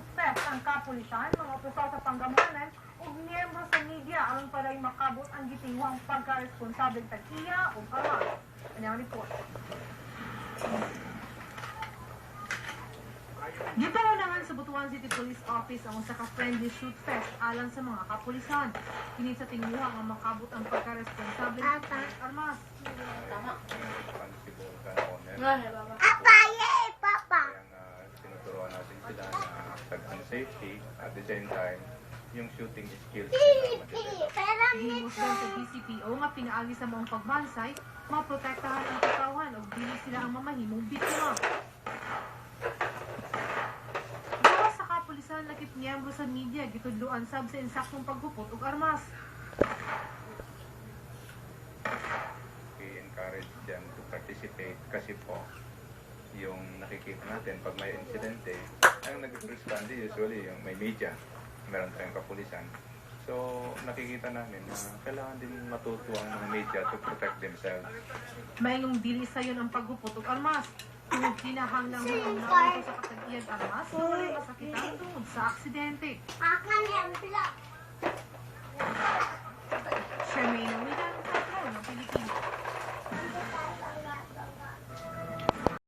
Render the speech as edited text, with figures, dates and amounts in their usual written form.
shoot fest ang kapulisan, mga opisyal sa panggamuhanan o miyembro sa media aron para makabot ang gitinguhang pagka-responsabling tag-iya o armas. Ano ang report? Gitawalangan sa Butuan City Police Office ang usa ka friendly shoot fest alang sa mga kapulisan. Kini sa tinguhang ang makabot ang pagka-responsabling armas. Tama. Papa. Kaya tinuturuan natin sila na tag safety at the same time yung shooting skills nila madali. Gimusdan sa DCPO nga pinaagi sa mga pagbansay, maprotektahan ang katawan o dili sila ang mamahimong biktima. Gawas sa kapulisan lakip miyembro sa media gitudloan sab sa insaktong paghupot og armas. We encourage them to participate kasi po yung nakikita natin pag may insidente, ang nag-respond usually yung may media, meron tayong kapulisan. So, nakikita namin na kailangan din matuto ang mga media to protect themselves. Mayong dili sayon ang paghupot og armas. Tungod kinahanglan mo ang naunto sa katag-iyang armas, walay masakitan tungod sa aksidente. Akan yan sila.